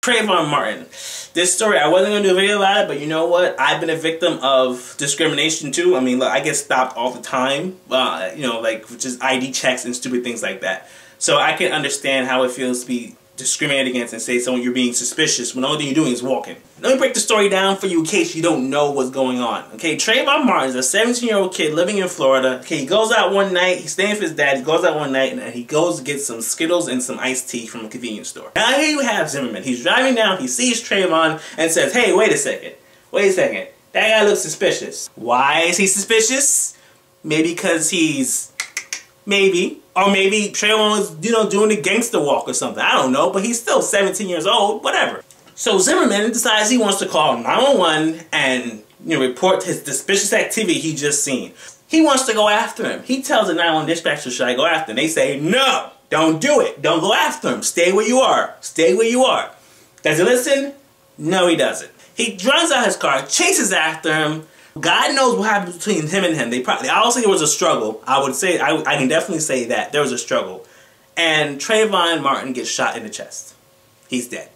Trayvon Martin. This story, I wasn't going to do a video about it, but you know what? I've been a victim of discrimination too. I mean, look, I get stopped all the time, you know, like just ID checks and stupid things like that. So I can understand how it feels to be discriminated against and say someone you're being suspicious when the only thing you're doing is walking. Let me break the story down for you in case you don't know what's going on. Okay, Trayvon Martin is a 17-year-old kid living in Florida. Okay, he goes out one night, he's staying with his dad, he goes out one night and he goes to get some Skittles and some iced tea from a convenience store. Now here you have Zimmerman. He's driving down, he sees Trayvon and says, hey, wait a second, that guy looks suspicious. Why is he suspicious? Maybe because he's, or maybe Trayvon was, you know, doing a gangster walk or something. I don't know, but he's still 17 years old, whatever. So Zimmerman decides he wants to call 911 and, you know, report his suspicious activity he just seen. He wants to go after him. He tells the 911 dispatcher, should I go after him? They say, no, don't do it. Don't go after him. Stay where you are. Stay where you are. Does he listen? No, he doesn't. He runs out his car, chases after him. God knows what happened between him and him. Obviously there was a struggle. I would say, I can definitely say that. There was a struggle. And Trayvon Martin gets shot in the chest. He's dead.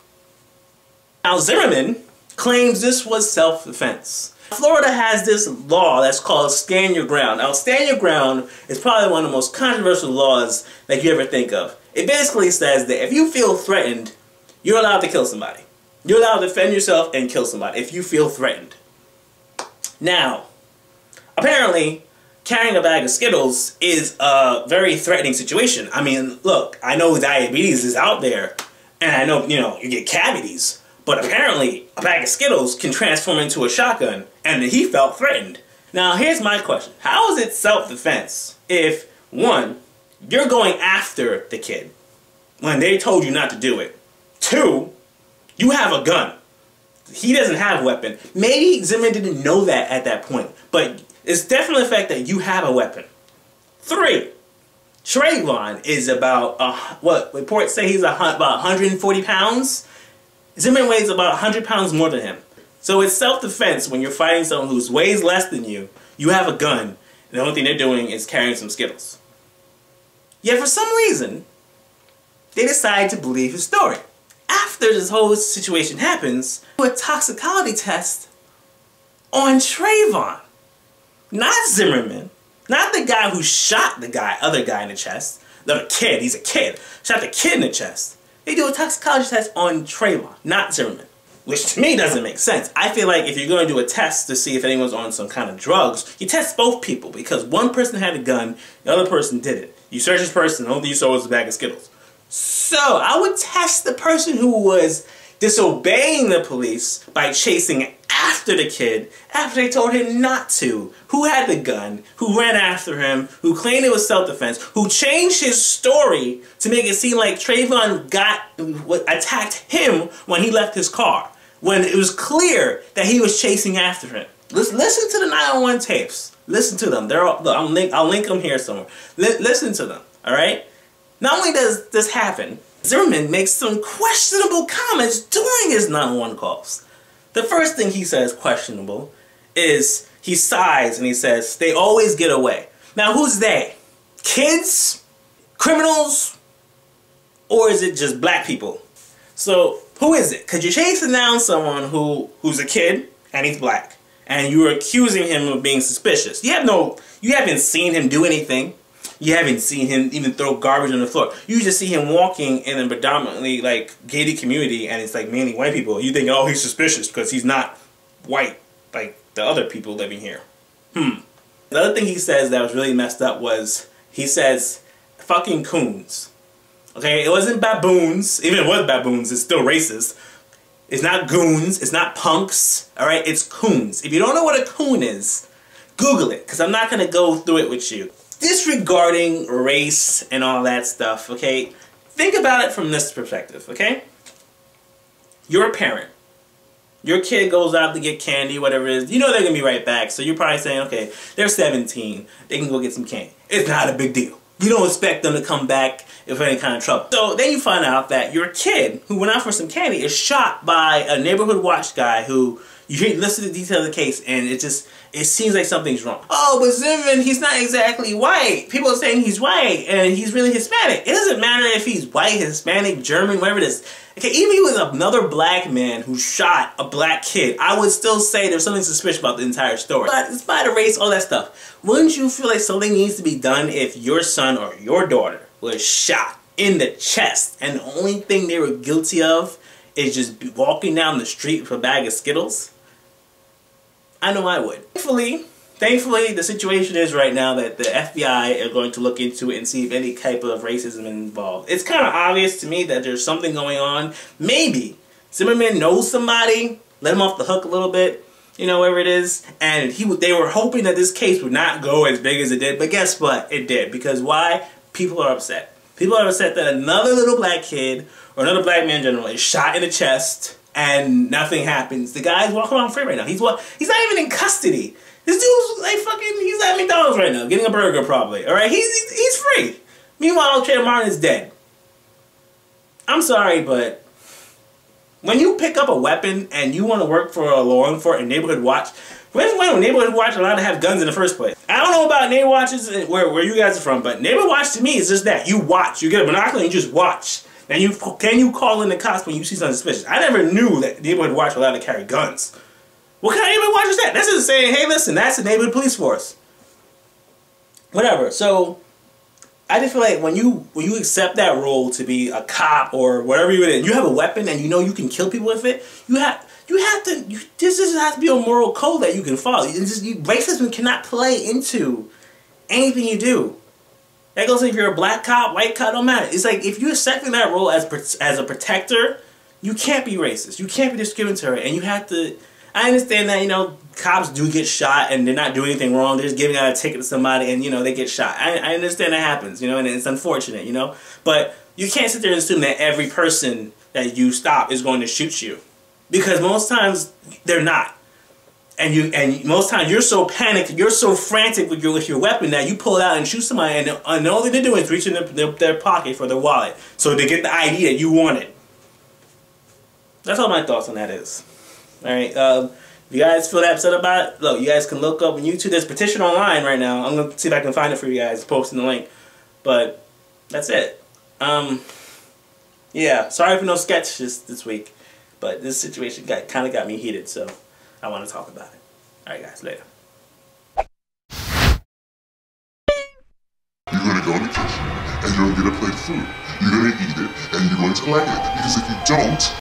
Now Zimmerman claims this was self-defense. Florida has this law that's called stand your ground. Now stand your ground is probably one of the most controversial laws that you ever think of. It basically says that if you feel threatened, you're allowed to kill somebody. You're allowed to defend yourself and kill somebody if you feel threatened. Now, apparently, carrying a bag of Skittles is a very threatening situation. I mean, look, I know diabetes is out there, and I know, you know, you get cavities, but apparently a bag of Skittles can transform into a shotgun, and he felt threatened. Now, here's my question. How is it self-defense if, one, you're going after the kid when they told you not to do it? Two, you have a gun. He doesn't have a weapon. Maybe Zimmerman didn't know that at that point, but it's definitely the fact that you have a weapon. Three, Trayvon is about, what reports say he's about 140 pounds. Zimmerman weighs about 100 pounds more than him. So it's self-defense when you're fighting someone who weighs less than you. You have a gun, and the only thing they're doing is carrying some Skittles. Yet for some reason, they decide to believe his story. After this whole situation happens, do a toxicology test on Trayvon. Not Zimmerman. Not the guy who shot the other guy in the chest. The kid, he's a kid. Shot the kid in the chest. They do a toxicology test on Trayvon, not Zimmerman. Which to me doesn't make sense. I feel like if you're going to do a test to see if anyone's on some kind of drugs, you test both people. Because one person had a gun, the other person didn't. You search this person, the only thing you saw was a bag of Skittles. So, I would test the person who was disobeying the police by chasing after the kid after they told him not to. Who had the gun, who ran after him, who claimed it was self-defense, who changed his story to make it seem like Trayvon attacked him when he left his car, when it was clear that he was chasing after him. Listen to the 911 tapes. Listen to them. I'll link them here somewhere. Listen to them, alright? Not only does this happen, Zimmerman makes some questionable comments during his 911 calls. The first thing he says questionable is he sighs and he says, they always get away. Now who's they? Kids? Criminals? Or is it just black people? So who is it? Because you're chasing down someone who's a kid and he's black. And you're accusing him of being suspicious. You haven't seen him do anything. You haven't seen him even throw garbage on the floor. You just see him walking in a predominantly, like, gated community, and it's, like, mainly white people. You think, oh, he's suspicious because he's not white like the other people living here. The other thing he says that was really messed up was, he says, fucking coons. Okay, it wasn't baboons. Even if it was baboons, it's still racist. It's not goons. It's not punks. Alright, it's coons. If you don't know what a coon is, Google it, because I'm not going to go through it with you. Disregarding race and all that stuff, okay? Think about it from this perspective, okay? You're a parent. Your kid goes out to get candy, whatever it is. You know they're going to be right back, so you're probably saying, okay, they're 17. They can go get some candy. It's not a big deal. You don't expect them to come back if any kind of trouble. So then you find out that your kid, who went out for some candy, is shot by a neighborhood watch guy who, you listen to the details of the case, and it seems like something's wrong. Oh, but Zimmerman, he's not exactly white. People are saying he's white, and he's really Hispanic. It doesn't matter if he's white, Hispanic, German, whatever it is. Okay, even if it was another black man who shot a black kid, I would still say there's something suspicious about the entire story. But despite the race, all that stuff, wouldn't you feel like something needs to be done if your son or your daughter was shot in the chest and the only thing they were guilty of is just walking down the street with a bag of Skittles? I know I would. Thankfully, the situation is right now that the FBI are going to look into it and see if any type of racism is involved. It's kind of obvious to me that there's something going on. Maybe Zimmerman knows somebody, let him off the hook a little bit, you know, whatever it is, and they were hoping that this case would not go as big as it did, but guess what? It did. Because why? People are upset. People are upset that another little black kid, or another black man in general, is shot in the chest and nothing happens. The guy's walking around free right now. He's not even in custody. This dude's like he's at McDonald's right now, getting a burger probably. Alright, he's free. Meanwhile, Trayvon Martin is dead. I'm sorry, but when you pick up a weapon and you want to work for a law enforcement neighborhood watch, when neighborhood watch allowed to have guns in the first place? I don't know about neighborhood watches where you guys are from, but neighborhood watch to me is just that. You watch. You get a binocular and you just watch. And can you call in the cops when you see something suspicious? I never knew that neighborhood watch were allowed to carry guns. What kind of neighborhood watch is that? That's just saying, hey, listen, that's the neighborhood police force. Whatever. So I just feel like when you accept that role to be a cop or whatever you is, you have a weapon and you know you can kill people with it. This has to be a moral code that you can follow. Racism cannot play into anything you do. That goes if you're a black cop, white cop, don't matter. It's like if you're accepting that role as a protector, you can't be racist. You can't be discriminatory, and you have to. I understand that, you know, cops do get shot and they're not doing anything wrong. They're just giving out a ticket to somebody and, you know, they get shot. I understand that happens, you know, and it's unfortunate, you know. But you can't sit there and assume that every person that you stop is going to shoot you. Because most times they're not. And most times you're so panicked, you're so frantic with your weapon that you pull it out and shoot somebody and the only thing they're doing is reaching their pocket for their wallet. So they get the ID that you wanted. That's all my thoughts on that is. Alright, if you guys feel that upset about it, look, you guys can look up on YouTube. There's a petition online right now. I'm going to see if I can find it for you guys, posting the link. But, that's it. Yeah, sorry for no sketches this week. But this situation kind of got me heated, so I want to talk about it. Alright guys, later. You're going to go in the kitchen, and you're going to get a plate of food. You're going to eat it, and you're going to like it. Because if you don't,